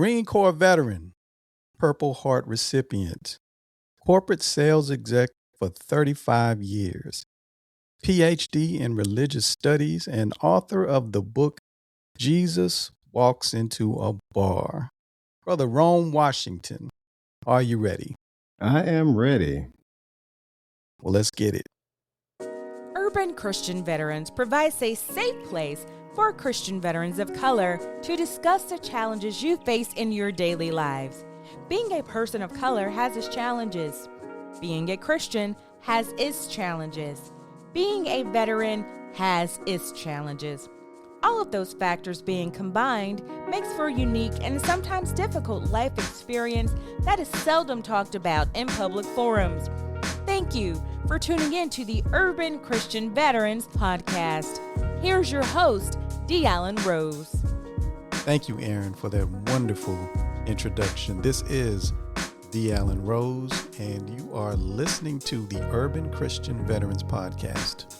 Marine Corps veteran, Purple Heart recipient, corporate sales exec for 35 years, PhD in religious studies, and author of the book Jesus Walks into a Bar. Brother Jerome Washington, are you ready? I am ready. Well, let's get it. Urban Christian Veterans provides a safe place for Christian veterans of color to discuss the challenges you face in your daily lives. Being a person of color has its challenges. Being a Christian has its challenges. Being a veteran has its challenges. All of those factors being combined makes for a unique and sometimes difficult life experience that is seldom talked about in public forums. Thank you for tuning in to the Urban Christian Veterans Podcast. Here's your host, D. Allen Rose. Thank you, Aaron, for that wonderful introduction. This is D. Allen Rose, and you are listening to the Urban Christian Veterans Podcast.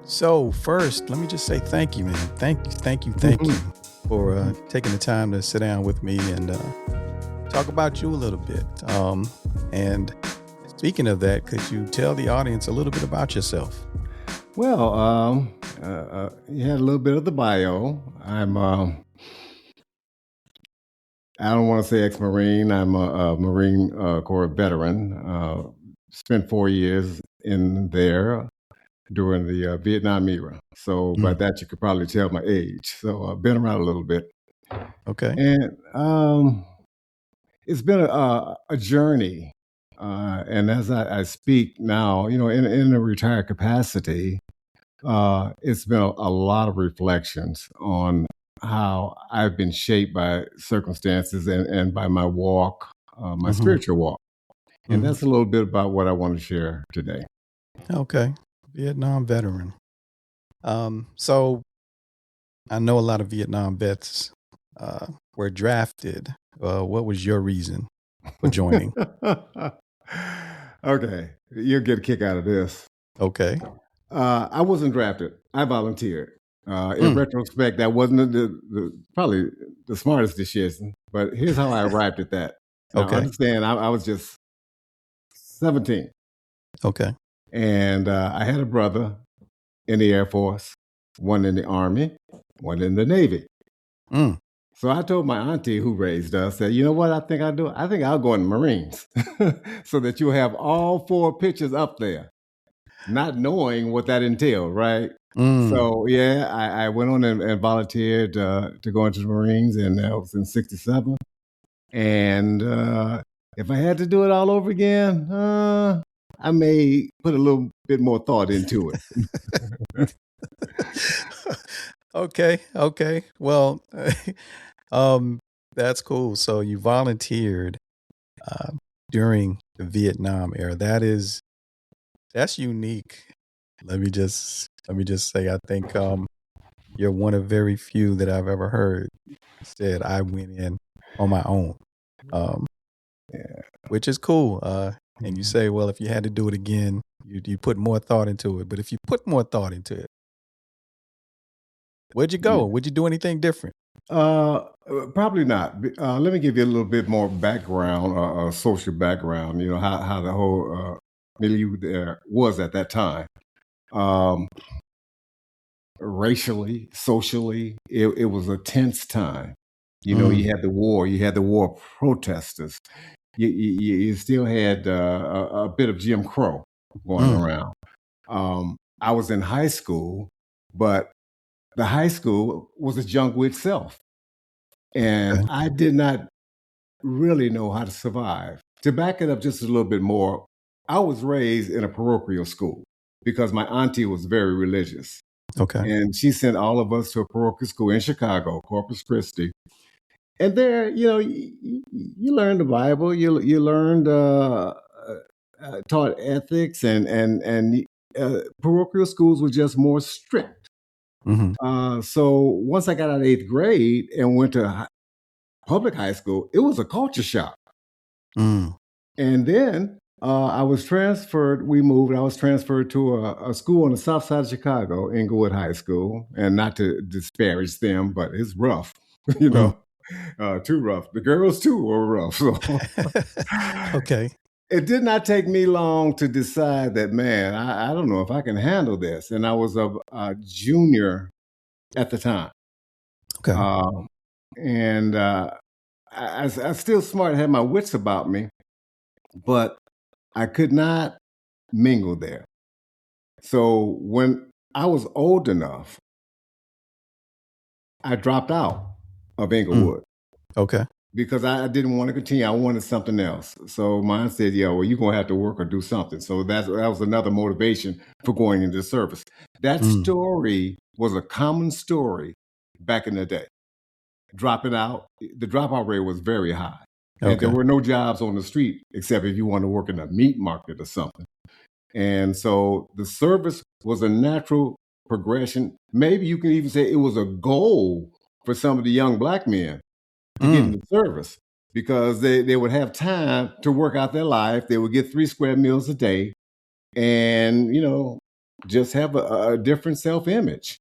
So first, let me just say thank you, man. Thank you for taking the time to sit down with me and talk about you a little bit. And speaking of that, could you tell the audience a little bit about yourself? Well, you had a little bit of the bio. I don't want to say ex-Marine. I'm a Marine Corps veteran. Spent 4 years in there during the Vietnam era. So by that, you could probably tell my age. So I've been around a little bit. Okay. And it's been a journey. And as I speak now, in a retired capacity, it's been a lot of reflections on how I've been shaped by circumstances and by my walk, my spiritual walk. And that's a little bit about what I want to share today. Okay. Vietnam veteran. So I know a lot of Vietnam vets were drafted. What was your reason for joining? Okay. You'll get a kick out of this. Okay. I wasn't drafted. I volunteered. In retrospect, that wasn't probably the smartest decision, but here's how I arrived at that. Now, Okay. understand, I was just 17. Okay. And I had a brother in the Air Force, one in the Army, one in the Navy. So I told my auntie who raised us that, you know what I think I'll do? I think I'll go in the Marines so that you'll have all 4 pictures up there, not knowing what that entailed, right? So, yeah, I went on and volunteered to go into the Marines, and that was in 1967. And if I had to do it all over again, I may put a little bit more thought into it. Okay. Well, that's cool. So you volunteered during the Vietnam era. That's unique. Let me just say, I think you're one of very few that I've ever heard said I went in on my own, which is cool. And you say, well, if you had to do it again, you put more thought into it. But if you put more thought into it, where'd you go? Would you do anything different? Probably not. Let me give you a little bit more background, social background, how the whole milieu there was at that time. Racially, socially, it was a tense time. You had the war protesters. You still had a bit of Jim Crow going around. I was in high school, but the high school was a jungle itself. And I did not really know how to survive. To back it up just a little bit more, I was raised in a parochial school because my auntie was very religious. Okay. And she sent all of us to a parochial school in Chicago, Corpus Christi. And there, you learned the Bible, you learned, taught ethics, and parochial schools were just more strict. So once I got out of 8th grade and went to public high school, it was a culture shock. And then I was transferred. I was transferred to a school on the south side of Chicago, Inglewood High School, and not to disparage them, but it's rough, Too rough. The girls too were rough. So Okay. it did not take me long to decide that, man, I don't know if I can handle this. And I was a junior at the time. Okay. And I still smart, had my wits about me, but I could not mingle there. So when I was old enough, I dropped out of Inglewood. Okay. Because I didn't want to continue. I wanted something else. So mine said, yeah, well, you're going to have to work or do something. So that was another motivation for going into service. That story was a common story back in the day. Dropping out, the dropout rate was very high. And there were no jobs on the street except if you wanted to work in a meat market or something. And so the service was a natural progression. Maybe you can even say it was a goal for some of the young black men to get into service, because they would have time to work out their life. They would get 3 square meals a day and, just have a different self-image.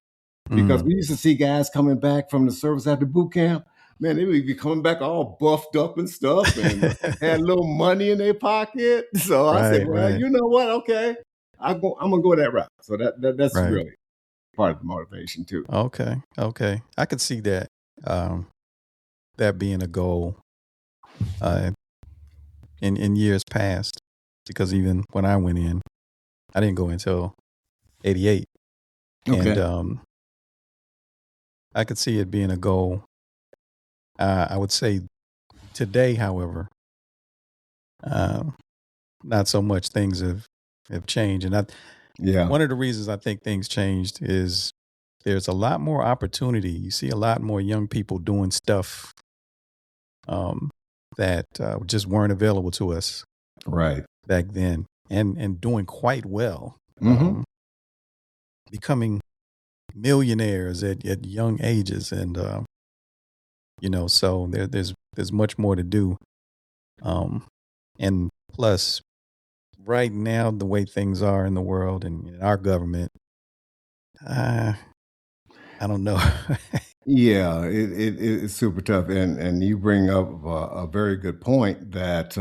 Because we used to see guys coming back from the service after boot camp. Man, they would be coming back all buffed up and stuff and had a little money in their pocket. So I said, well, you know what? Okay, I'm going to go that route. So that's really part of the motivation too. Okay. I could see that. That being a goal in years past, because even when I went in, I didn't go until 88. Okay. And I could see it being a goal. I would say today, however, not so much. Things have changed. And one of the reasons I think things changed is there's a lot more opportunity. You see a lot more young people doing stuff that just weren't available to us back then, and doing quite well, becoming millionaires at young ages, and so there's much more to do, and plus, right now the way things are in the world and in our government, I don't know. Yeah, it's super tough, and you bring up a very good point that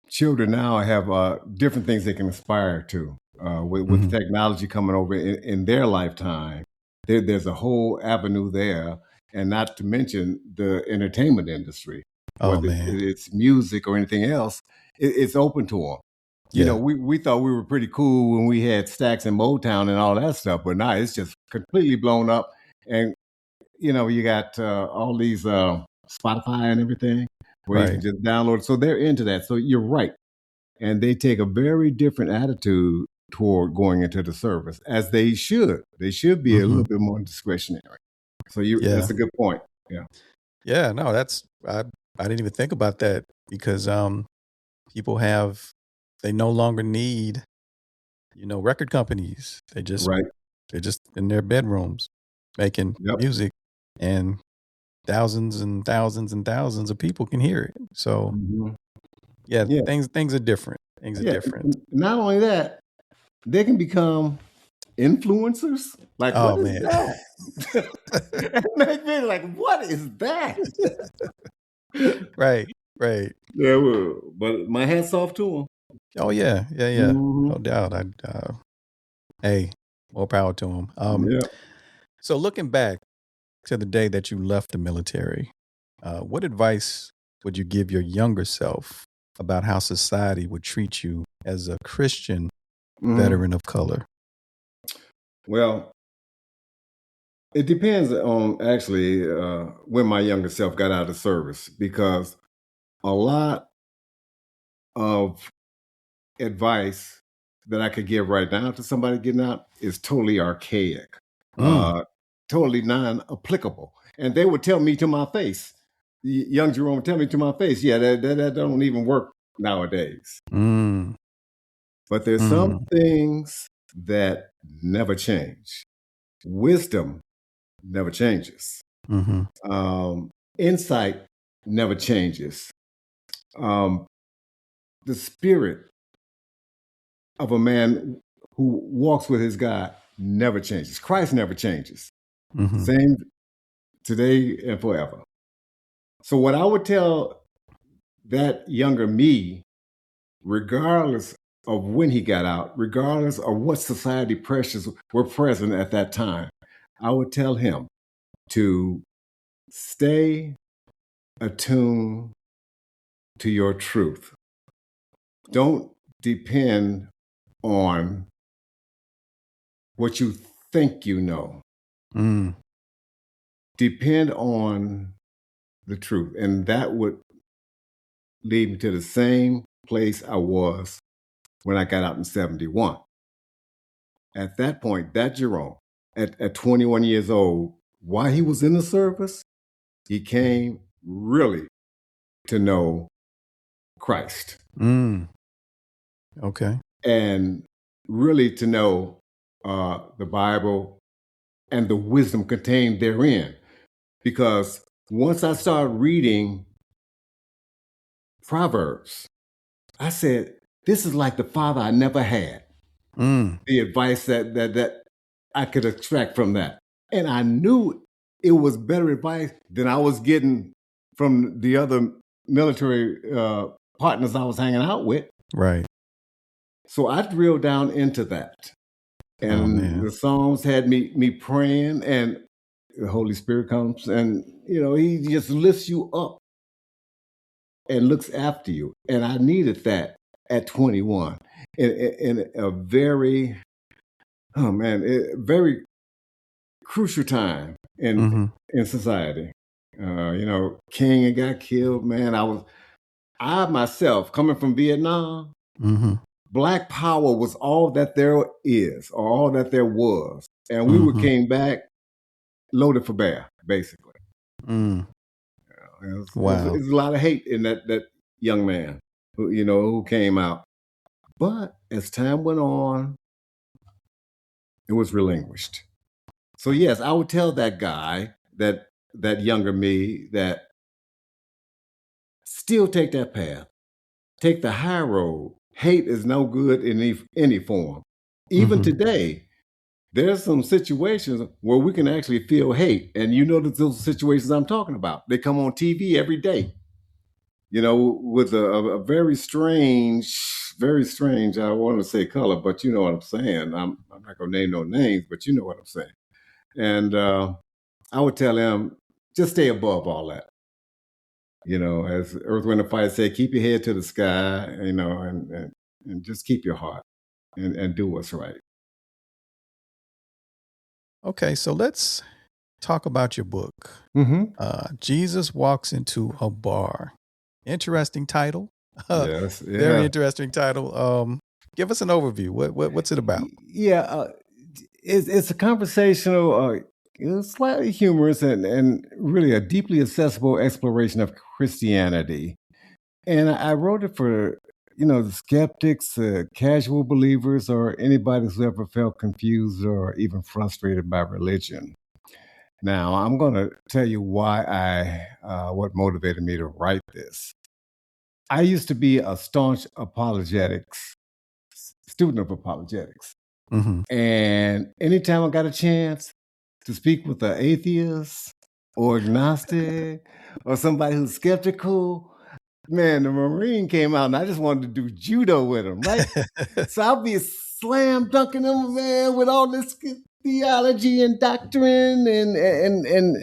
children now have different things they can aspire to with technology coming over in their lifetime. There's a whole avenue there, and not to mention the entertainment industry. Whether it's music or anything else, it's open to them. Yeah. We thought we were pretty cool when we had Stax and Motown and all that stuff, but now it's just completely blown up. And you got all these Spotify and everything where you can just download. So they're into that. So you're right. And they take a very different attitude toward going into the service, as they should. They should be a little bit more discretionary. So that's a good point. Yeah. Yeah, no, I didn't even think about that, because people they no longer need, record companies. They're just in their bedrooms making music, and thousands and thousands and thousands of people can hear it. So things are different. Things are different. Not only that, they can become influencers. Like, what is that? Make me like, what is that? Right. Yeah, well, but my hat's off to them. Oh yeah. No doubt. Hey, more power to them. So looking back to the day that you left the military, what advice would you give your younger self about how society would treat you as a Christian veteran of color? Well, it depends on actually when my younger self got out of service, because a lot of advice that I could give right now to somebody getting out is totally archaic, totally non-applicable. And they would tell me to my face, young Jerome would tell me to my face, yeah, that don't even work nowadays. But there's some things that never change. Wisdom never changes. Insight never changes. The spirit of a man who walks with his God never changes. Christ never changes. Same today and forever. So what I would tell that younger me, regardless of when he got out, regardless of what society pressures were present at that time, I would tell him to stay attuned to your truth. Don't depend on what you think you know. Depend on the truth. And that would lead me to the same place I was when I got out in 71. At that point, that Jerome, at 21 years old, while he was in the service, he came really to know Christ. Okay. And really to know the Bible and the wisdom contained therein. Because once I started reading Proverbs, I said, this is like the father I never had. The advice that I could extract from that. And I knew it was better advice than I was getting from the other military partners I was hanging out with. Right. So I drilled down into that. And the Psalms had me praying, and the Holy Spirit comes and, he just lifts you up and looks after you. And I needed that at 21 in a very, very crucial time in society. King had got killed, man. I myself, coming from Vietnam, Black power was all that there is, or all that there was. And we came back loaded for bear, basically. There's a lot of hate in that young man who came out. But as time went on, it was relinquished. So yes, I would tell that guy, that younger me, that still take that path. Take the high road. Hate is no good in any form. Even today, there's some situations where we can actually feel hate. And those situations I'm talking about. They come on TV every day. With a very strange, I want to say color, but you know what I'm saying. I'm not going to name no names, but you know what I'm saying. And I would tell them, just stay above all that. As Earth, Wind, and Fire say, keep your head to the sky, and just keep your heart and do what's right. Okay, so let's talk about your book. Jesus Walks into a Bar. Interesting title. Yes, yeah. Very interesting title. Give us an overview. What's it about? Yeah, it's a conversational, slightly humorous, and really a deeply accessible exploration of Christianity. And I wrote it for the skeptics, casual believers, or anybody who's ever felt confused or even frustrated by religion. Now, I'm going to tell you why what motivated me to write this. I used to be a staunch student of apologetics. And anytime I got a chance to speak with an atheist or agnostic or somebody who's skeptical, man, the Marine came out and I just wanted to do judo with him, right? So I'll be slam dunking them, man, with all this theology and doctrine and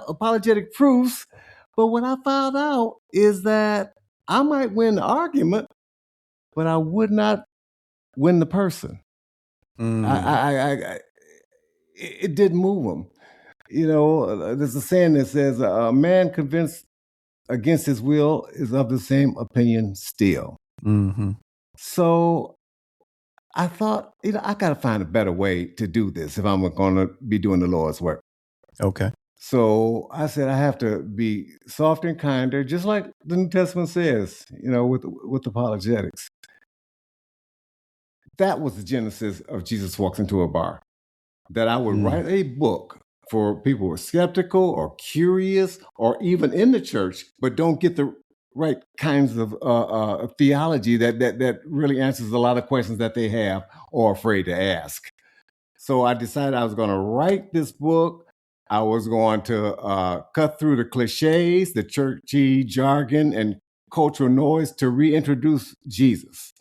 apologetic proofs. But what I found out is that I might win the argument, but I would not win the person. It didn't move them. There's a saying that says, a man convinced against his will is of the same opinion still. So I thought, I got to find a better way to do this if I'm going to be doing the Lord's work. Okay. So I said I have to be softer and kinder, just like the New Testament says, with apologetics. That was the genesis of Jesus Walks into a Bar. That I would write a book for people who are skeptical or curious or even in the church, but don't get the right kinds of theology that really answers a lot of questions that they have or are afraid to ask. So I decided I was going to write this book I was going to cut through the cliches, the churchy jargon, and cultural noise to reintroduce Jesus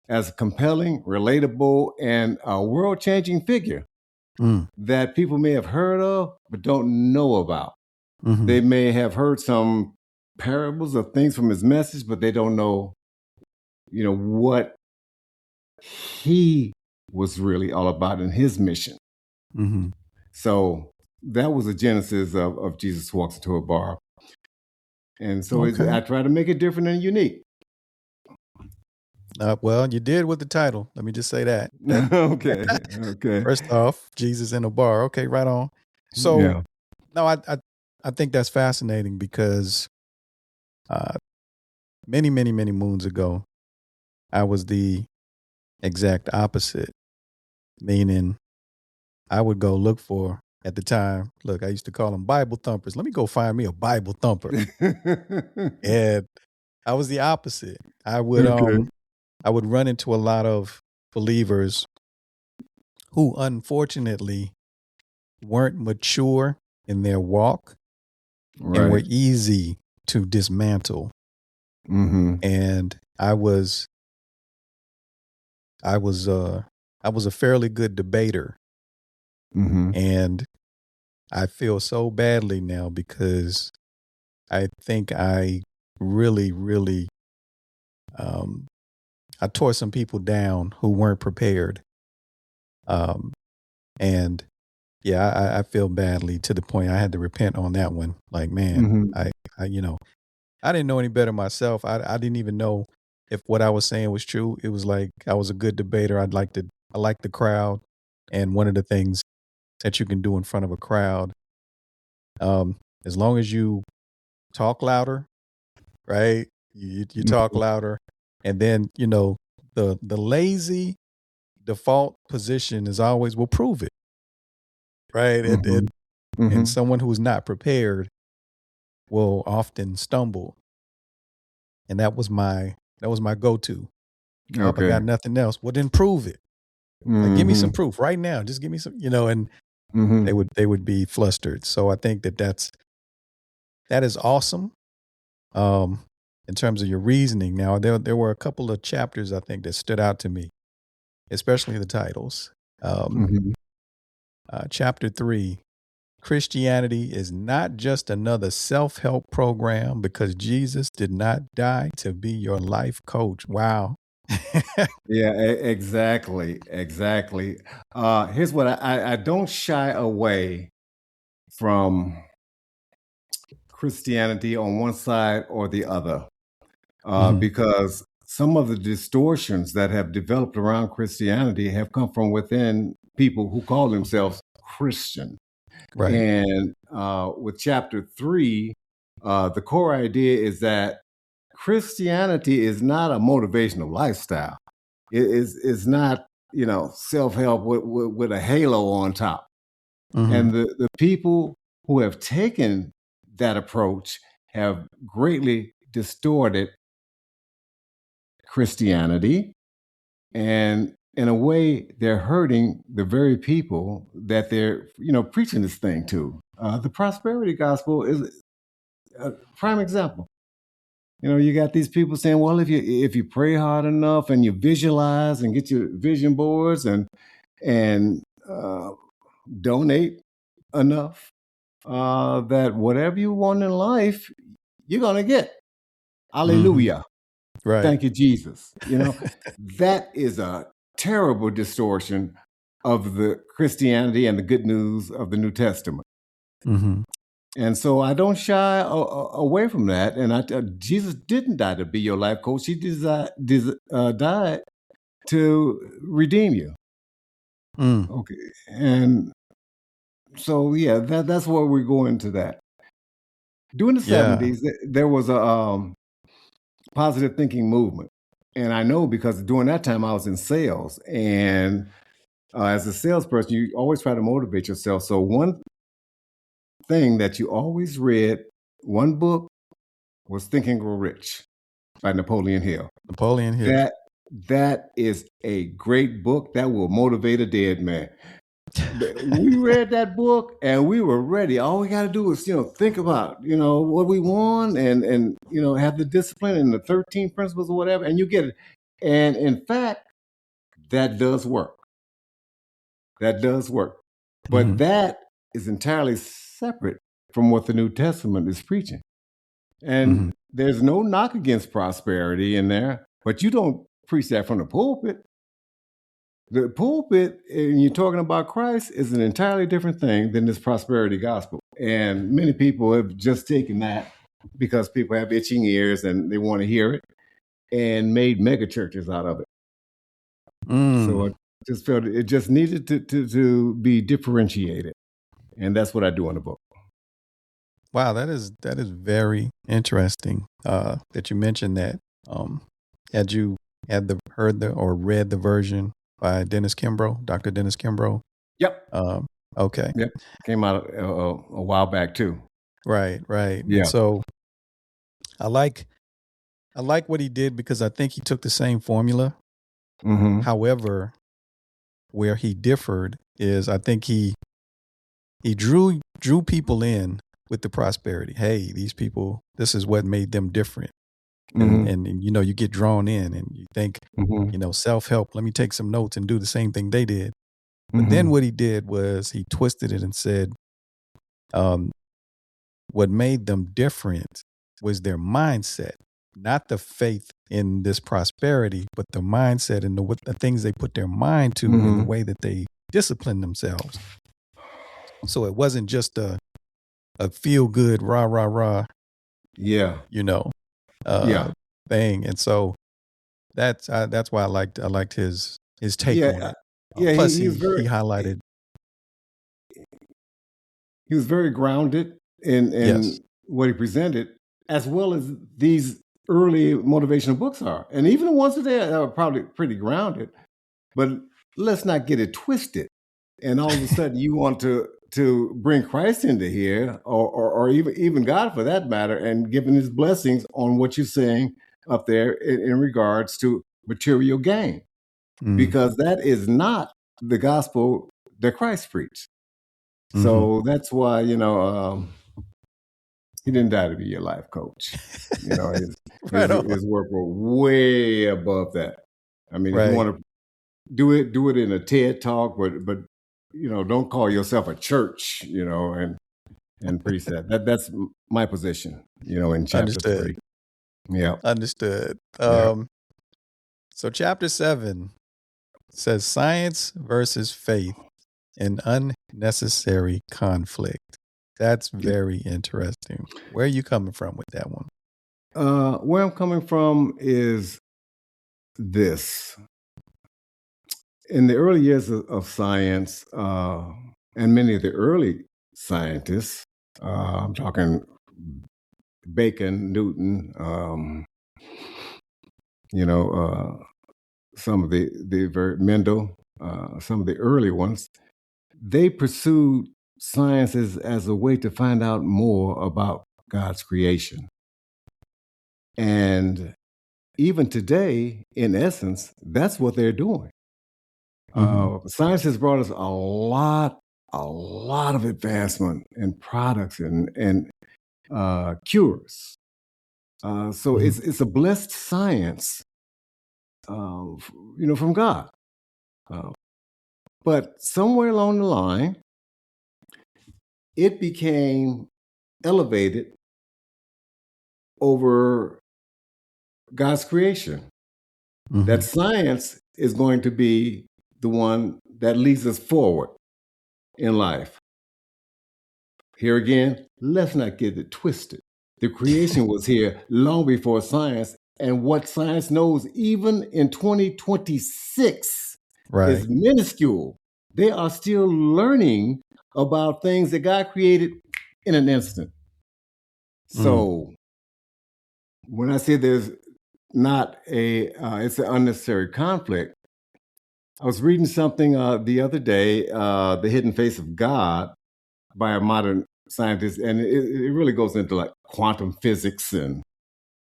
as a compelling, relatable, and a world-changing figure that people may have heard of but don't know about. Mm-hmm. They may have heard some parables of things from his message, but they don't know, what he was really all about in his mission. Mm-hmm. So that was the genesis of Jesus Walks Into a Bar. And so I try to make it different and unique. Well, you did with the title. Let me just say that. Okay. First off, Jesus in a bar. Okay, right on. So, yeah. No, I think that's fascinating because many, many, many moons ago, I was the exact opposite, meaning I would go look for, at the time, I used to call them Bible thumpers. Let me go find me a Bible thumper. And I was the opposite. I would run into a lot of believers who unfortunately weren't mature in their walk and were easy to dismantle. Mm-hmm. And I was a fairly good debater. Mm-hmm. And I feel so badly now because I think I really, really, I tore some people down who weren't prepared. And yeah, I feel badly to the point I had to repent on that one. Like, man, I I didn't know any better myself. I didn't even know if what I was saying was true. It was like I was a good debater. I liked the crowd. And one of the things that you can do in front of a crowd, as long as you talk louder, right? You talk louder. And then, the lazy default position is always, well, prove it. Right. And someone who's not prepared will often stumble. And that was my go-to. Okay. If I got nothing else, well, then prove it. Like, give me some proof right now. Just give me some, and they would be flustered. So I think that is awesome. In terms of your reasoning. Now, there were a couple of chapters I think that stood out to me, especially the titles. Chapter 3, Christianity is not just another self-help program because Jesus did not die to be your life coach. Wow. Yeah, exactly. Here's what I don't shy away from Christianity on one side or the other, because some of the distortions that have developed around Christianity have come from within people who call themselves Christian. Right. And with chapter 3, the core idea is that Christianity is not a motivational lifestyle. It is not, self-help with a halo on top. And the people who have taken that approach have greatly distorted Christianity. And in a way, they're hurting the very people that they're, preaching this thing to. The prosperity gospel is a prime example. You got these people saying, well, if you pray hard enough and you visualize and get your vision boards and donate enough, that whatever you want in life, you're going to get. Hallelujah. Right. Thank you, Jesus. That is a terrible distortion of the Christianity and the good news of the New Testament. And so I don't shy away from that. And Jesus didn't die to be your life coach. He died to redeem you. Okay. And so, yeah, that's where we're going to that. During the 70s, there was a positive thinking movement. And I know because during that time I was in sales. And as a salesperson, you always try to motivate yourself. So one thing that you always read, one book, was Think and Grow Rich by Napoleon Hill. That is a great book that will motivate a dead man. We read that book and we were ready. All we got to do is, think about, what we want and have the discipline and the 13 principles or whatever, and you get it. And in fact, that does work. That does work. But that is entirely separate from what the New Testament is preaching. And there's no knock against prosperity in there, but you don't preach that from the pulpit. The pulpit, and you're talking about Christ, is an entirely different thing than this prosperity gospel. And many people have just taken that because people have itching ears and they want to hear it and made mega churches out of it. So I just felt it just needed to be differentiated. And that's what I do in the book. Wow, that is very interesting that you mentioned that. Had you heard or read the version by Dr. Dennis Kimbrough? Yep. Okay. Yep. Came out a while back too. Right. Yeah. And so I like what he did because I think he took the same formula. However, where he differed is I think he drew people in with the prosperity. Hey, these people, this is what made them different. And you get drawn in and you think, self-help, let me take some notes and do the same thing they did. But then what he did was he twisted it and said, what made them different was their mindset, not the faith in this prosperity, but the mindset and the things they put their mind to and the way that they discipline themselves. So it wasn't just a feel good, rah, rah, rah. Yeah. Thing. And so that's why I liked his take on it. Plus he highlighted. He was very grounded in what he presented, as well as these early motivational books are. And even the ones today are probably pretty grounded, but let's not get it twisted. And all of a sudden you want to bring Christ into here or even God for that matter, and giving his blessings on what you're saying up there in regards to material gain, because that is not the gospel that Christ preached. So that's why, he didn't die to be your life coach. His work were way above that. I mean, if you want to do it in a TED talk, but don't call yourself a church, and preach that. That's my position, in chapter 3. Yeah. Understood. So chapter 7 says science versus faith, an unnecessary conflict. That's very interesting. Where are you coming from with that one? Where I'm coming from is this. In the early years of science, and many of the early scientists, I'm talking Bacon, Newton, some of the very Mendel, some of the early ones, they pursued science as a way to find out more about God's creation. And even today, in essence, that's what they're doing. Science has brought us a lot of advancement in products and cures. So it's a blessed science, from God. But somewhere along the line, it became elevated over God's creation. That science is going to be the one that leads us forward in life. Here again, let's not get it twisted. The creation was here long before science, and what science knows even in 2026 is minuscule. They are still learning about things that God created in an instant. So when I say there's not it's an unnecessary conflict, I was reading something the other day, The Hidden Face of God by a modern scientist, and it really goes into like quantum physics and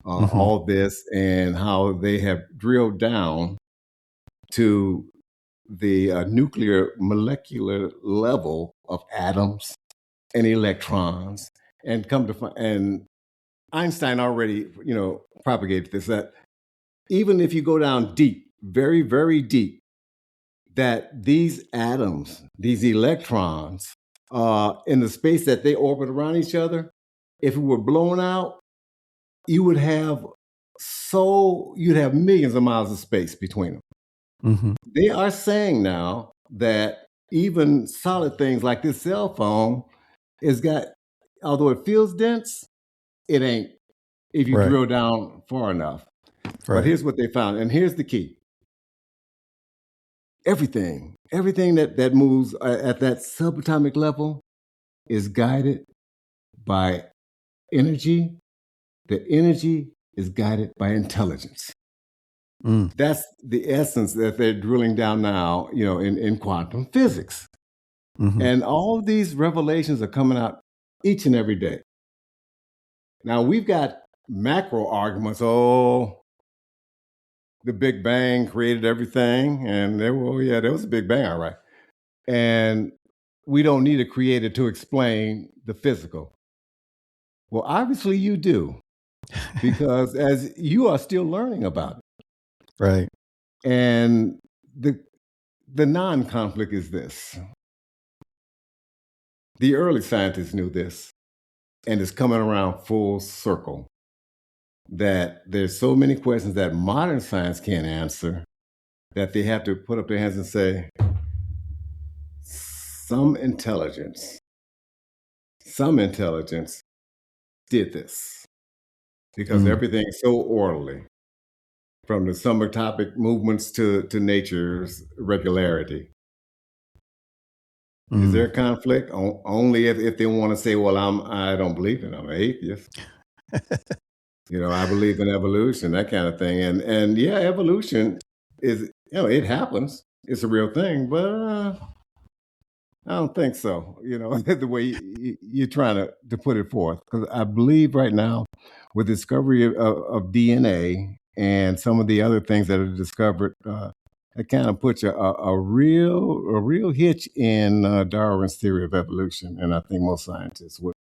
all this, and how they have drilled down to the nuclear molecular level of atoms and electrons, and and Einstein already, propagated this, that even if you go down deep, very, very deep, that these atoms, these electrons, in the space that they orbit around each other, if it were blown out, you'd have millions of miles of space between them. Mm-hmm. They are saying now that even solid things like this cell phone although it feels dense, it ain't if you Right. drill down far enough. Right. But here's what they found, and here's the key. Everything that moves at that subatomic level is guided by energy. The energy is guided by intelligence. That's the essence that they're drilling down now, in quantum physics. Mm-hmm. And all of these revelations are coming out each and every day. Now, we've got macro arguments. Oh, the Big Bang created everything. And there was a Big Bang, all right. And we don't need a creator to explain the physical. Well, obviously you do, because as you are still learning about it. Right. And the non-conflict is this. The early scientists knew this, and it's coming around full circle, that there's so many questions that modern science can't answer that they have to put up their hands and say, some intelligence did this, because everything's so orderly, from the subatomic movements to nature's regularity. Is there a conflict? Only if they want to say, well, I don't believe in it. I'm an atheist. I believe in evolution, that kind of thing. And yeah, evolution is, it happens. It's a real thing, but I don't think so, the way you're trying to put it forth. Because I believe right now, with the discovery of DNA and some of the other things that are discovered, it kind of puts a real hitch in Darwin's theory of evolution. And I think most scientists would,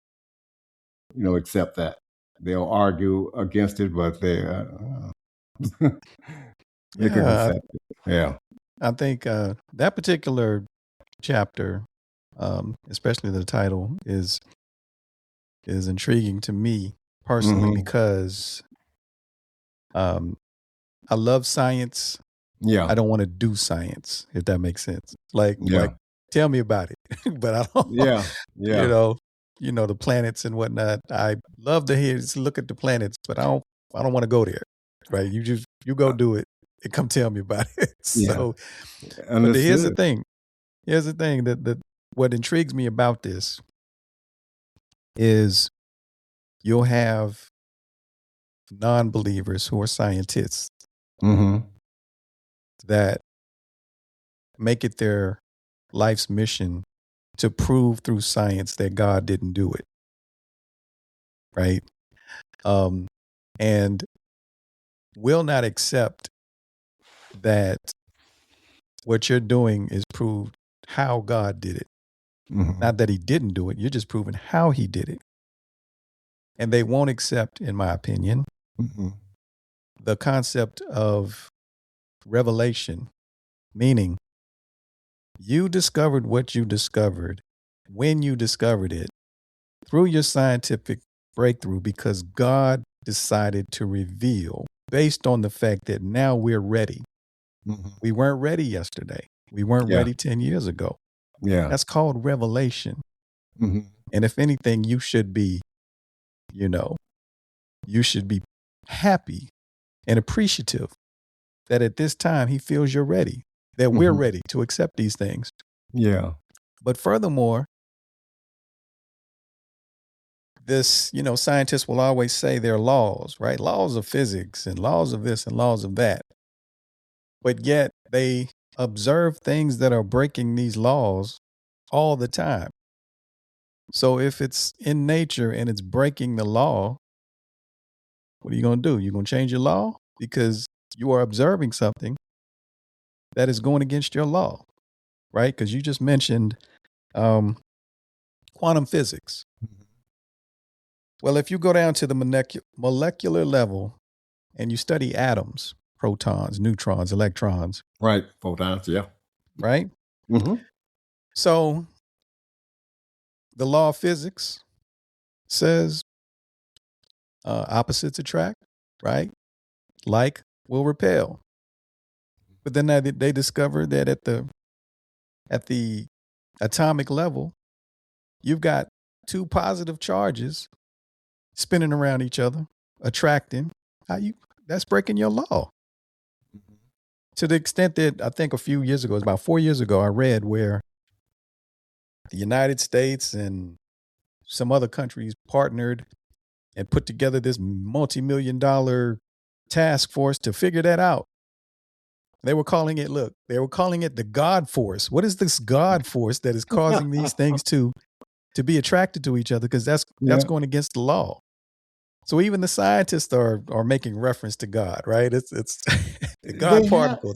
accept that. They'll argue against it, but they can accept it. Yeah. I think that particular chapter, especially the title, is intriguing to me personally, because I love science. Yeah. I don't want to do science, if that makes sense. Like tell me about it. But I don't. Yeah. The planets and whatnot. I love to look at the planets, but I don't want to go there. Right? You go do it and come tell me about it. So, but here's the thing. That what intrigues me about this is you'll have non-believers who are scientists that make it their life's mission to prove through science that God didn't do it. Right? And will not accept that what you're doing is proved how God did it. Not that he didn't do it. You're just proving how he did it. And they won't accept, in my opinion, the concept of revelation, meaning you discovered what you discovered when you discovered it through your scientific breakthrough, because God decided to reveal based on the fact that now we're ready. We weren't ready yesterday. We weren't ready 10 years ago. Yeah. That's called revelation. And if anything, you should be happy and appreciative that at this time he feels you're ready, that we're ready to accept these things. Yeah. But furthermore, this, scientists will always say there are laws, right? Laws of physics and laws of this and laws of that. But yet they observe things that are breaking these laws all the time. So if it's in nature and it's breaking the law, what are you going to do? You're going to change your law because you are observing something that is going against your law, right? Because you just mentioned quantum physics. Well, if you go down to the molecular level and you study atoms, protons, neutrons, electrons. Right. Photons, yeah. Right? Mm-hmm. So the law of physics says opposites attract, right? Like will repel. But then they discovered that at the atomic level, you've got two positive charges spinning around each other, attracting. That's breaking your law. To the extent that I think a few years ago, it was about 4 years ago, I read where the United States and some other countries partnered and put together this multi-million-dollar task force to figure that out. They were calling it the God force. What is this God force that is causing these things to be attracted to each other? Because that's going against the law. So even the scientists are making reference to God, right? It's the God particle.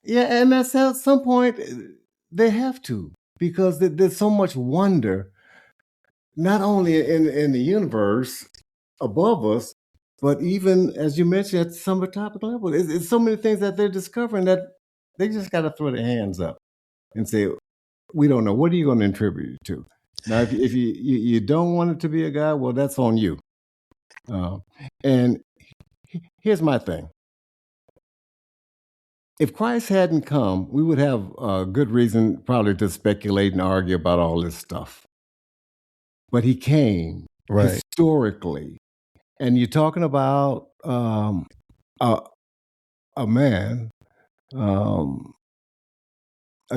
Yeah, and that's at some point they have to, because there's so much wonder, not only in the universe above us, but even, as you mentioned, at some atomic level. It's so many things that they're discovering that they just got to throw their hands up and say, we don't know. What are you going to attribute it to? Now, if you don't want it to be a God, well, that's on you. And here's my thing. If Christ hadn't come, we would have a good reason probably to speculate and argue about all this stuff. But he came historically. And you're talking about a man, a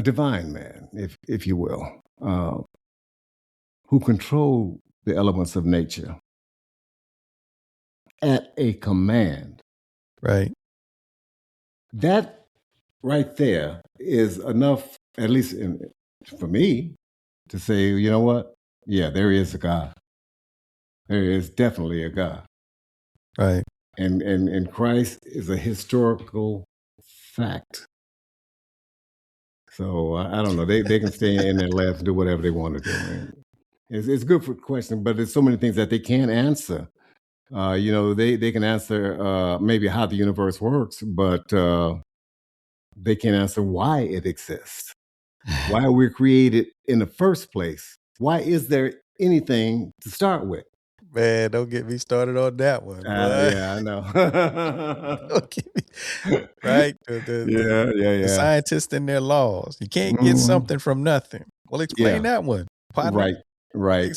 divine man, if you will, who controlled the elements of nature at a command. Right. That right there is enough, at least for me, to say, you know what? Yeah, there is a God. There is definitely a God. Right. And Christ is a historical fact. So I don't know. They can stay in their labs and do whatever they want to do. Man. It's good for question, but there's so many things that they can't answer. They can answer maybe how the universe works, but they can't answer why it exists, why we're created in the first place. Why is there anything to start with? Man, don't get me started on that one. Yeah, I know. Don't get me, right? The scientists and their laws. You can't get something from nothing. Well, explain that one. Partner. Right.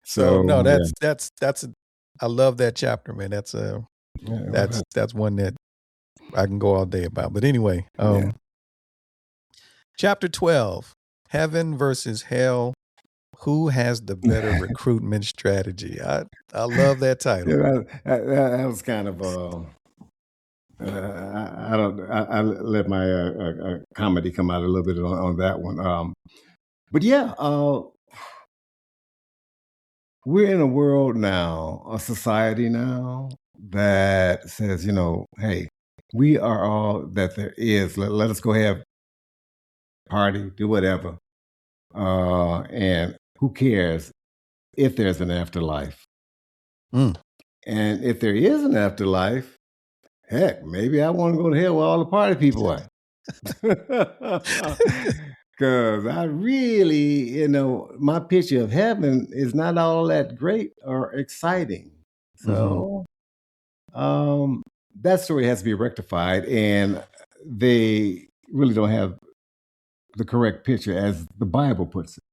So no, that's I love that chapter, man. That's one that I can go all day about. But anyway, chapter 12, Heaven versus Hell. Who has the better recruitment strategy? I love that title. Yeah, that was kind of I let my comedy come out a little bit on that one. But yeah, we're in a world now, a society now that says, hey, we are all that there is. Let us go have a party, do whatever, and who cares if there's an afterlife? And if there is an afterlife, heck, maybe I want to go to hell where all the party people are. Because I really, my picture of heaven is not all that great or exciting. So that story has to be rectified, and they really don't have the correct picture as the Bible puts it.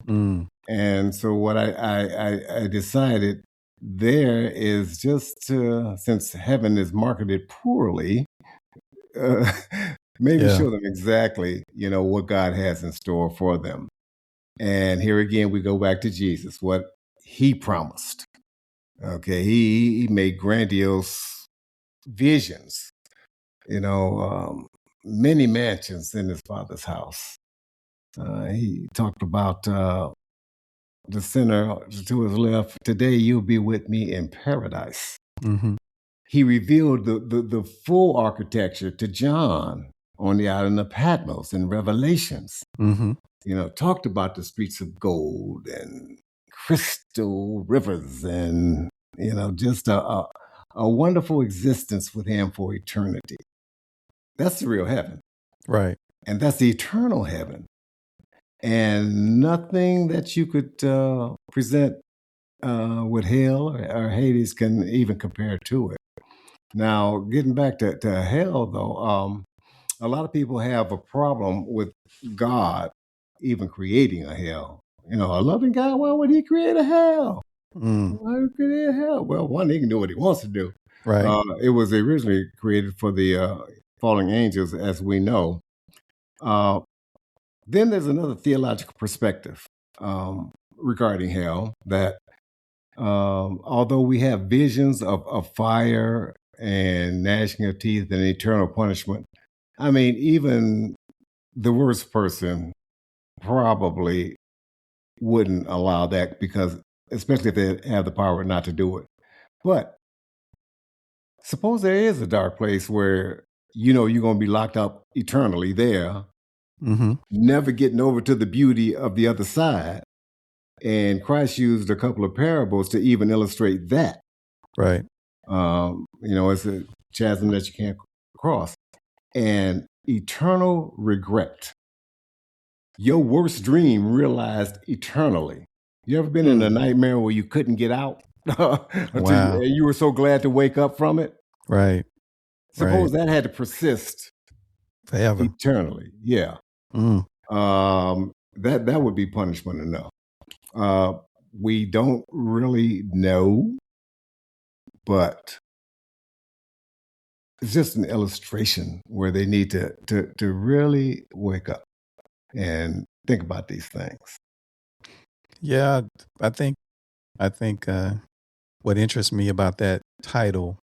And so what I decided there is just since heaven is marketed poorly, maybe show them exactly, what God has in store for them. And here again, we go back to Jesus, what he promised. Okay, he made grandiose visions, many mansions in his Father's house. He talked about the sinner to his left. Today, you'll be with me in paradise. he revealed the full architecture to John on the island of Patmos in Revelations. Mm-hmm. Talked about the streets of gold and crystal rivers and, just a wonderful existence with him for eternity. That's the real heaven. Right. And that's the eternal heaven. And nothing that you could present with hell or Hades can even compare to it. Now, getting back to hell, though, a lot of people have a problem with God even creating a hell. A loving God, why would he create a hell? Why would he create a hell? Well, one, he can do what he wants to do. Right. It was originally created for the fallen angels, as we know. Then there's another theological perspective regarding hell that although we have visions of fire and gnashing of teeth and eternal punishment, I mean, even the worst person probably wouldn't allow that, because especially if they have the power not to do it. But suppose there is a dark place where you're going to be locked up eternally there, never getting over to the beauty of the other side. And Christ used a couple of parables to even illustrate that. Right. It's a chasm that you can't cross. And eternal regret. Your worst dream realized eternally. You ever been in a nightmare where you couldn't get out? Wow. You were so glad to wake up from it? Right. Suppose that had to persist forever, eternally. Yeah. That would be punishment enough. We don't really know, but it's just an illustration where they need to really wake up and think about these things. Yeah, I think what interests me about that title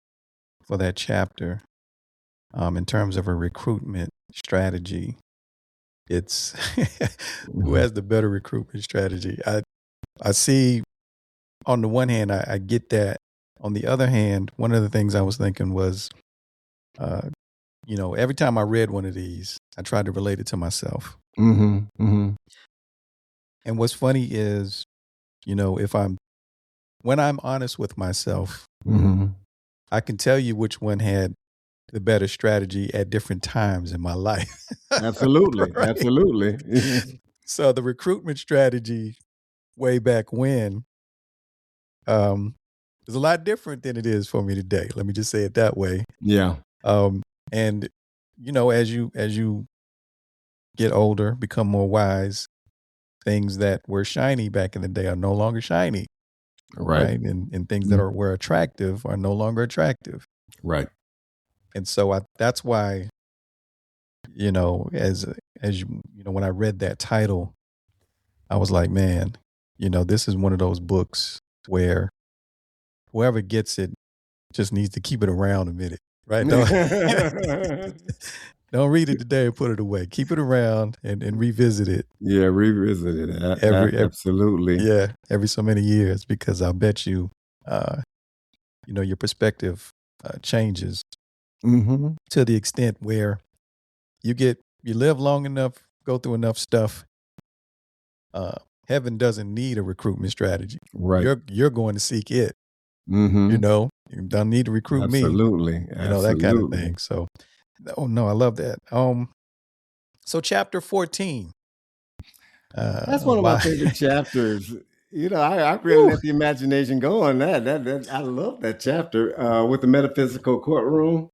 for that chapter, in terms of a recruitment strategy, it's who has the better recruitment strategy. I see, on the one hand, I get that. On the other hand, one of the things I was thinking was, every time I read one of these, I tried to relate it to myself. And what's funny is, when I'm honest with myself, I can tell you which one had the better strategy at different times in my life. Absolutely. Right? Absolutely. So the recruitment strategy way back when is a lot different than it is for me today. Let me just say it that way. Yeah. And as you get older, become more wise, things that were shiny back in the day are no longer shiny. Right. And things that were attractive are no longer attractive. Right. And so that's why, as when I read that title, I was like, man, this is one of those books where whoever gets it just needs to keep it around a minute. Right. Don't read it today and put it away. Keep it around and revisit it. Yeah, revisit it. Absolutely. Yeah, every so many years, because I'll bet you, your perspective changes to the extent where you live long enough, go through enough stuff. Heaven doesn't need a recruitment strategy. Right. You're going to seek it. You don't need to recruit me. Absolutely. That kind of thing. So, oh no, I love that. So chapter 14. That's one of my favorite chapters. I really let the imagination go on that. I love that chapter with the metaphysical courtroom.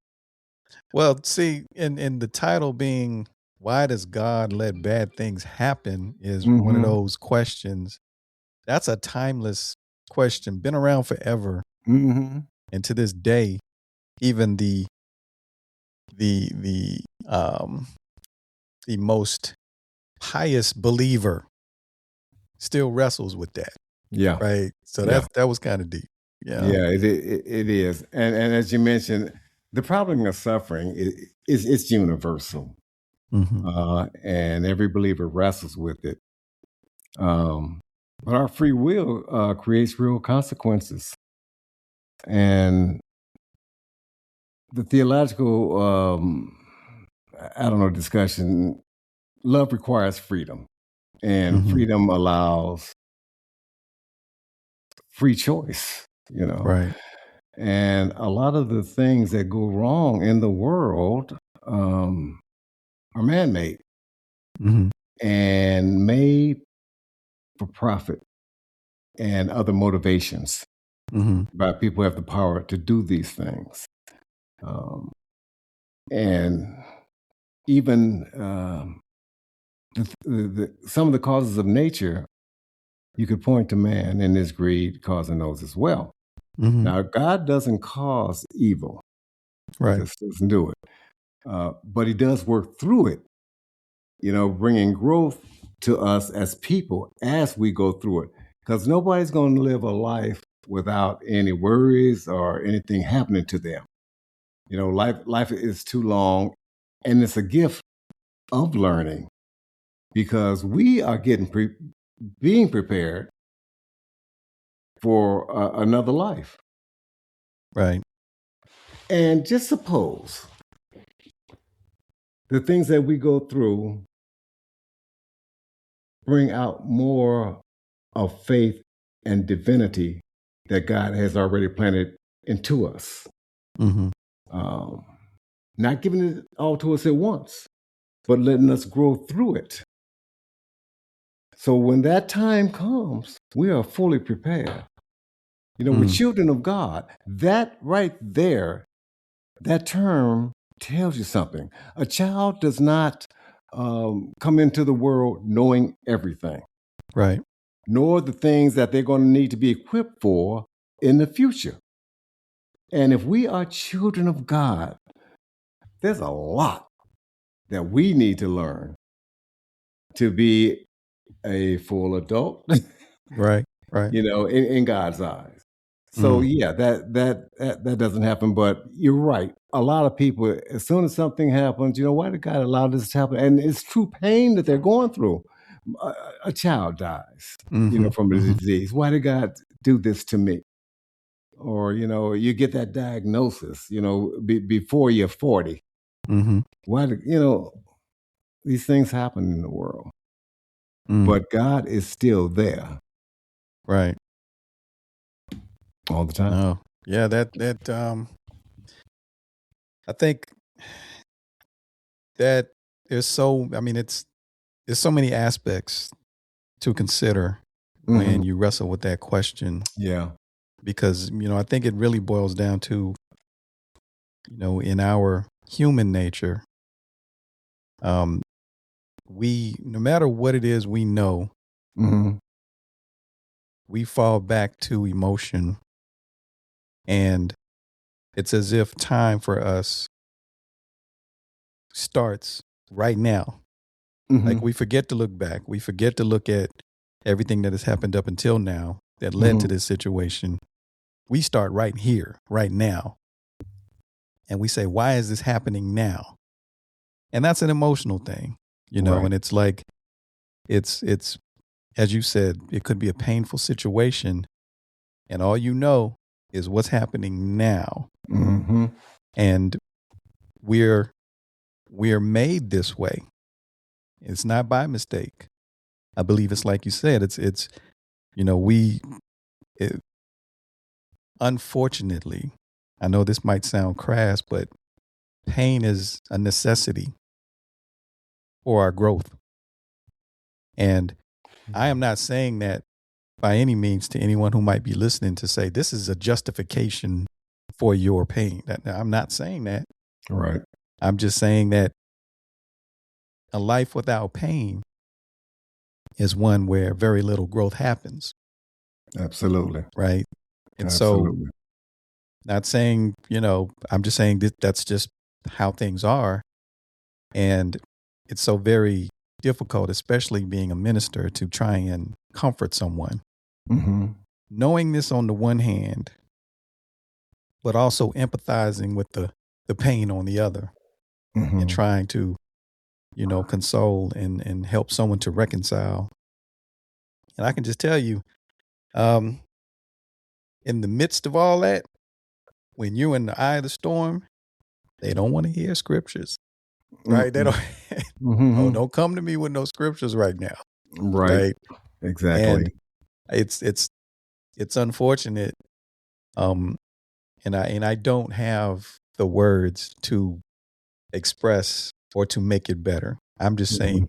Well, see, in the title being, why does God let bad things happen, is one of those questions. That's a timeless question, been around forever. And to this day, even the most pious believer still wrestles with that. Yeah. Right. So that was kind of deep. Yeah. Yeah, it is. And as you mentioned, the problem of suffering is universal. And every believer wrestles with it. But our free will creates real consequences. And the theological, I don't know, discussion, love requires freedom, and freedom allows free choice, Right. And a lot of the things that go wrong in the world are man-made and made for profit and other motivations by people who have the power to do these things. And even some of the causes of nature, you could point to man and his greed causing those as well. Now, God doesn't cause evil. Right. He just doesn't do it. But he does work through it, bringing growth to us as people as we go through it. Because nobody's going to live a life without any worries or anything happening to them. Life is too long, and it's a gift of learning because we are being prepared for another life. Right. And just suppose the things that we go through bring out more of faith and divinity that God has already planted into us. Not giving it all to us at once, but letting us grow through it. So when that time comes, we are fully prepared. We're children of God. That right there, that term tells you something. A child does not come into the world knowing everything. Right. Nor the things that they're going to need to be equipped for in the future. And if we are children of God, there's a lot that we need to learn to be a full adult. Right. Right. In God's eyes. So that doesn't happen. But you're right. A lot of people, as soon as something happens, why did God allow this to happen? And it's true pain that they're going through. A child dies, from a disease. Why did God do this to me? Or, you get that diagnosis, before you're 40. Why did, these things happen in the world. But God is still there. Right. All the time. Oh, yeah, that I think that there's so so many aspects to consider when you wrestle with that question. Yeah. Because, I think it really boils down to, in our human nature, we, no matter what it is we know, we fall back to emotion. And it's as if time for us starts right now. Like we forget to look back. We forget to look at everything that has happened up until now that led to this situation. We start right here, right now. And we say, why is this happening now? And that's an emotional thing, Right. and it's like, it's, as you said, it could be a painful situation. And all you know is what's happening now. And we're made this way. It's not by mistake. I believe it's like you said, unfortunately, I know this might sound crass, but pain is a necessity for our growth. And I am not saying that by any means to anyone who might be listening to say this is a justification for your pain. I'm not saying that. Right. I'm just saying that a life without pain is one where very little growth happens. Absolutely. Right. And Absolutely. so, not saying, I'm just saying that that's just how things are. And it's so very difficult, especially being a minister, to try and comfort someone. Knowing this on the one hand, but also empathizing with the pain on the other, and trying to, console and help someone to reconcile. And I can just tell you, in the midst of all that, when you're in the eye of the storm, They don't want to hear scriptures, right? They don't. Oh, don't come to me with no scriptures right now, right? Exactly. And it's unfortunate, and I don't have the words to express or to make it better. I'm just saying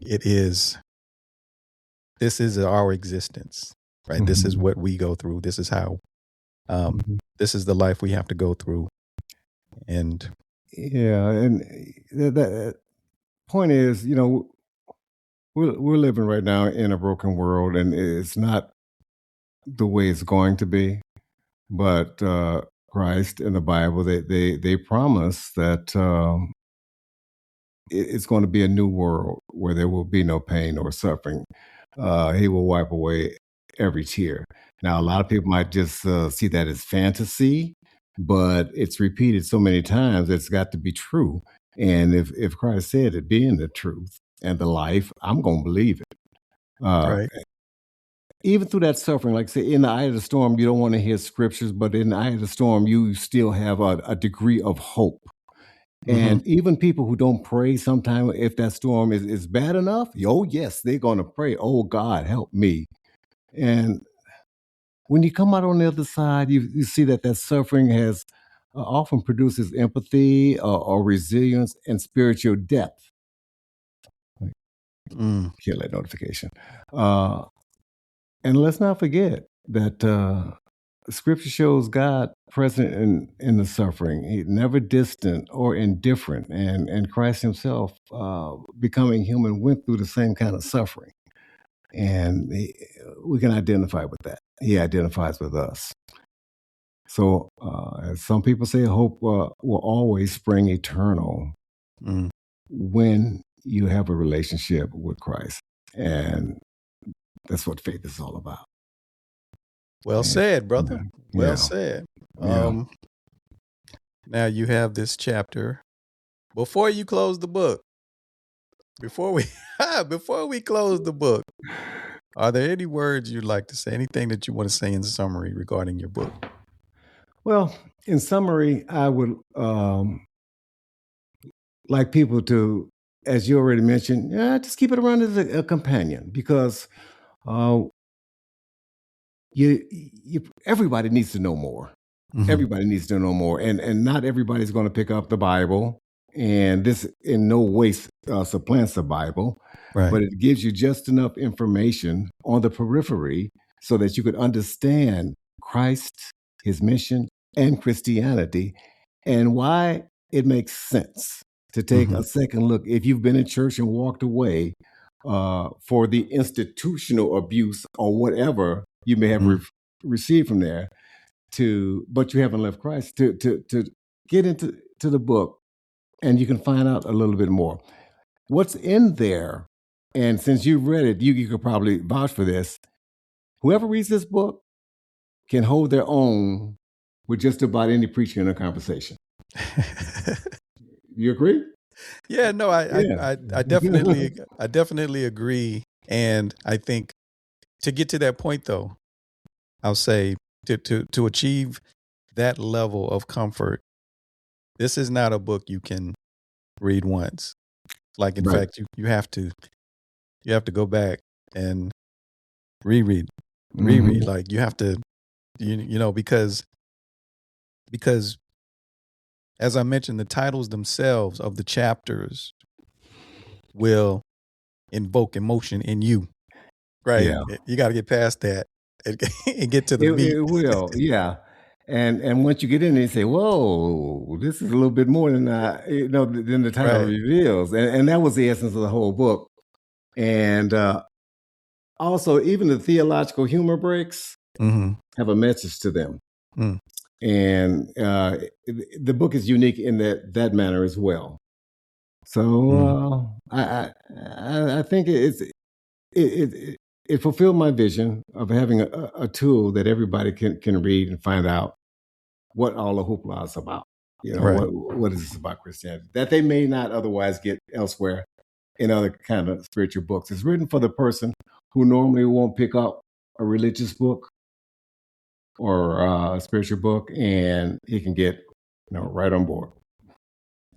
this is our existence, right? This is what we go through. This is how, this is the life we have to go through. And yeah, and that point is, we're living right now in a broken world, and it's not the way it's going to be. But Christ and the Bible, they promise that it's going to be a new world where there will be no pain or suffering. He will wipe away every tear. Now, a lot of people might just see that as fantasy, but it's repeated so many times, it's got to be true. And if Christ said it being the truth and the life, I'm going to believe it. right. Even through that suffering, like I say, in the eye of the storm, you don't want to hear scriptures, but in the eye of the storm, you still have a degree of hope. And even people who don't pray, sometimes if that storm is bad enough, yes, they're going to pray, oh, God, help me. And when you come out on the other side, you see that suffering has often produces empathy or resilience and spiritual depth. Kill that notification. And let's not forget that Scripture shows God present in the suffering. He's never distant or indifferent. And Christ himself, becoming human, went through the same kind of suffering. And we can identify with that. He identifies with us. So, as some people say, hope will always spring eternal when you have a relationship with Christ. And that's what faith is all about. Well said, brother. Well Yeah. said. Yeah. Now you have this chapter. Before you close the book, before we close the book, are there any words you'd like to say? Anything that you want to say in summary regarding your book? Well, in summary, I would like people to, as you already mentioned, just keep it around as a companion, because everybody needs to know more. Everybody needs to know more, and not everybody's going to pick up the Bible, and this in no way supplants the Bible, Right. but it gives you just enough information on the periphery so that you could understand Christ, his mission, and Christianity, and why it makes sense to take a second look. If you've been in church and walked away for the institutional abuse or whatever you may have received from there, but you haven't left Christ, to get into the book, and you can find out a little bit more. What's in there, and since you've read it, you could probably vouch for this. Whoever reads this book can hold their own with just about any preacher in a conversation. You agree? Yeah, no, I definitely agree. And I think to get to that point, though, I'll say to achieve that level of comfort, this is not a book you can read once. Like, in fact, you have to go back and reread. Like, you have to, because as I mentioned, the titles themselves of the chapters will invoke emotion in you, right? Yeah. You got to get past that and get to the meat. It will, yeah. And once you get in there, you say, "Whoa, this is a little bit more than than the title Right. reveals." And that was the essence of the whole book. And also, even the theological humor breaks have a message to them. And the book is unique in that manner as well. So I think it fulfilled my vision of having a tool that everybody can read and find out what all the hoopla is about. Right. What is this about Christianity that they may not otherwise get elsewhere in other kind of spiritual books. It's written for the person who normally won't pick up a religious book or a spiritual book, and he can get right on board.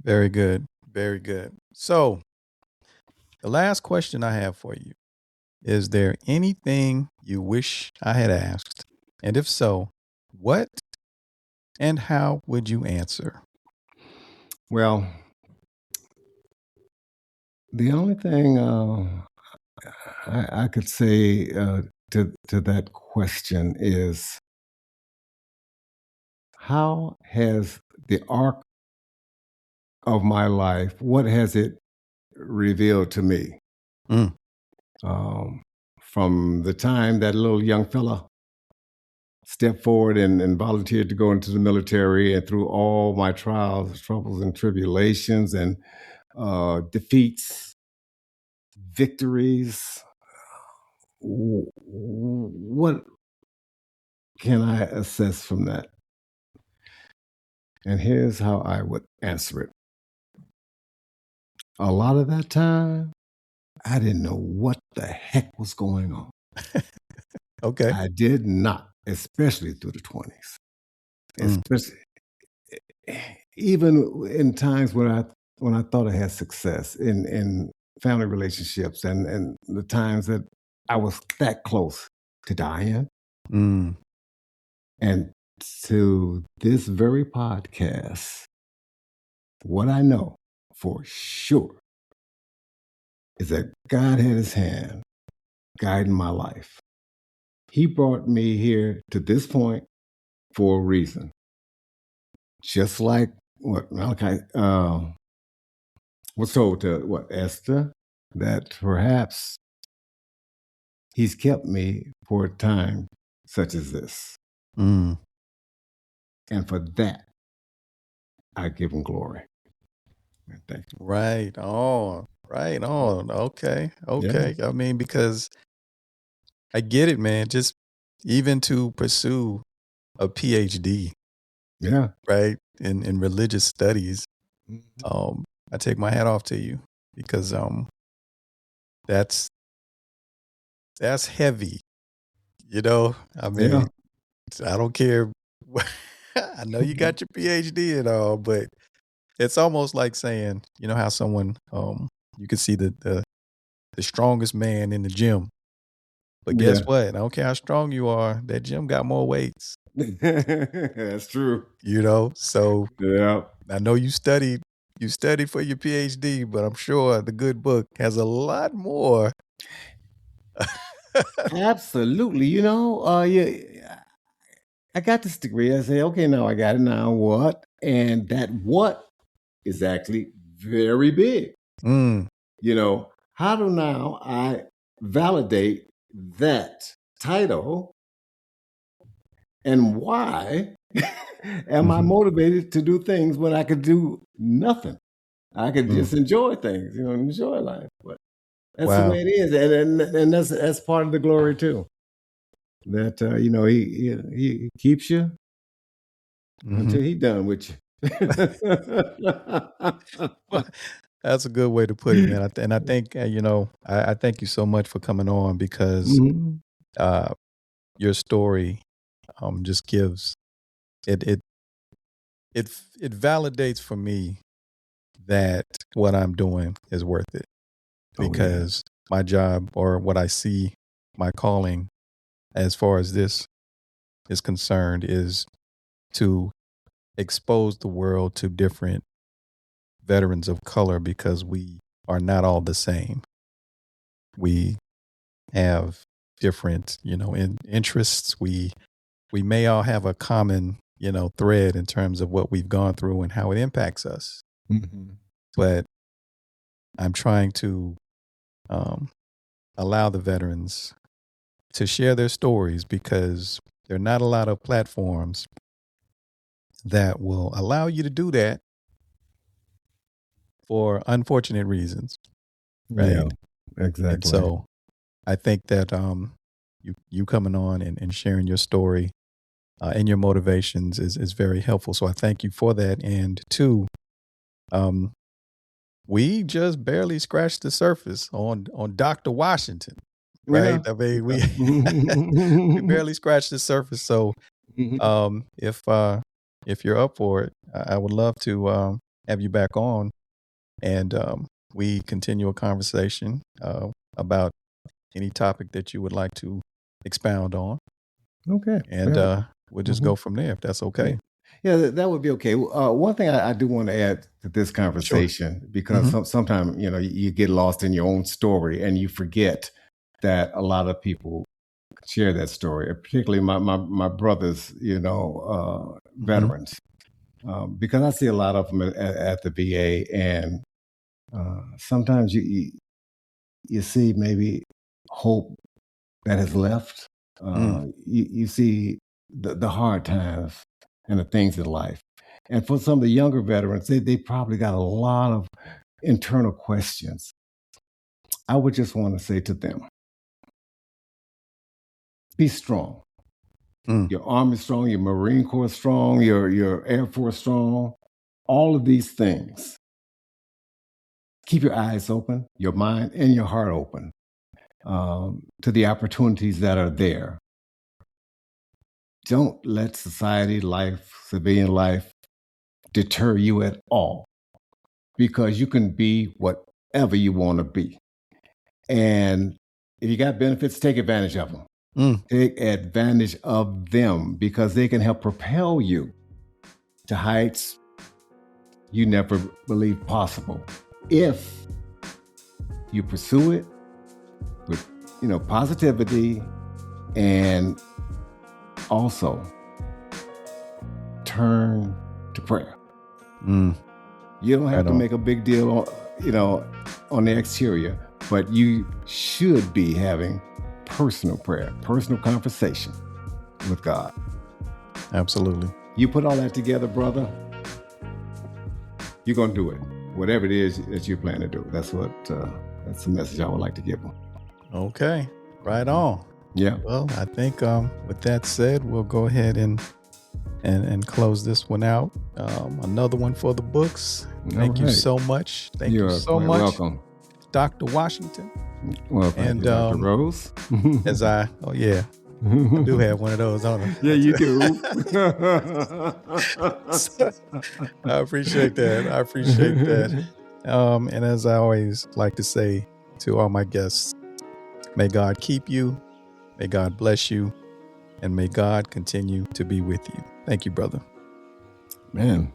Very good. Very good. So the last question I have for you, is there anything you wish I had asked? And if so, what and how would you answer? Well, the only thing I could say to that question is, how has the arc of my life, what has it revealed to me? Mm. From the time that little young fella stepped forward and volunteered to go into the military, and through all my trials, troubles, and tribulations, and defeats, victories, what can I assess from that? And here's how I would answer it. A lot of that time, I didn't know what the heck was going on. Okay. I did not, especially through the 20s. Especially, even in times when I thought I had success in family relationships, and the times that I was that close to dying. And to this very podcast, what I know for sure is that God had his hand guiding my life. He brought me here to this point for a reason. Just like what Malachi was told to Esther, that perhaps he's kept me for a time such as this. And for that, I give him glory. Thank you. Right on. Right on. Okay. Okay. Yeah. I mean, because I get it, man. Just even to pursue a PhD. Yeah. Right. In religious studies. I take my hat off to you, because that's heavy. You know, I mean, I don't care. I know you got your PhD and all, but it's almost like saying, you know how someone, you can see the strongest man in the gym, but guess what? I don't care how strong you are, that gym got more weights. That's true. You know, so yeah, I know you studied for your PhD, but I'm sure the good book has a lot more. Absolutely. You know, I got this degree. I say, okay, now I got it. Now what? And that what is actually very big. You know, how do now I validate that title, and why am I motivated to do things when I could do nothing? I could just enjoy things, you know, enjoy life. But that's the way it is, and that's part of the glory too. That you know, he keeps you until he's done with you. That's a good way to put it, man. And I think you know, I thank you so much for coming on, because your story just gives it validates for me that what I'm doing is worth it, because my job, or what I see my calling as far as this is concerned, is to expose the world to different veterans of color, because we are not all the same. We have different, you know, interests. We may all have a common, you know, thread in terms of what we've gone through and how it impacts us. But I'm trying to allow the veterans to share their stories, because there are not a lot of platforms that will allow you to do that, for unfortunate reasons. Right. Yeah, exactly. And so I think that you coming on and sharing your story and your motivations is very helpful. So I thank you for that. And two, we just barely scratched the surface on Dr. Washington. Right. Yeah. I mean, we barely scratched the surface. So if you're up for it, I would love to have you back on, and we continue a conversation about any topic that you would like to expound on. Okay. And we'll just go from there, if that's okay. Yeah, that would be okay. One thing I do want to add to this conversation, because sometimes, you get lost in your own story and you forget that a lot of people share that story, particularly my brothers, veterans, because I see a lot of them at the VA, and sometimes you see maybe hope that has left. You see the hard times and the things in life. And for some of the younger veterans, they probably got a lot of internal questions. I would just want to say to them, be strong. Your Army is strong, your Marine Corps is strong, your Air Force strong, all of these things. Keep your eyes open, your mind and your heart open to the opportunities that are there. Don't let society life, civilian life, deter you at all, because you can be whatever you want to be. And if you got benefits, take advantage of them. Take advantage of them, because they can help propel you to heights you never believed possible if you pursue it with positivity, and also turn to prayer. You don't have to make a big deal on the exterior, but you should be having personal prayer, personal conversation with God. Absolutely. You put all that together, brother, you're going to do it. Whatever it is that you plan to do. That's the message I would like to give them. Okay. Right on. Yeah. Well, I think with that said, we'll go ahead and close this one out. Another one for the books. Thank you so much. Thank you so much. Welcome. Dr. Washington. Well, thank you, Dr. Rose. I do have one of those on them. Yeah, you do. I appreciate that. And as I always like to say to all my guests, may God keep you, may God bless you, and may God continue to be with you. Thank you, brother. Man,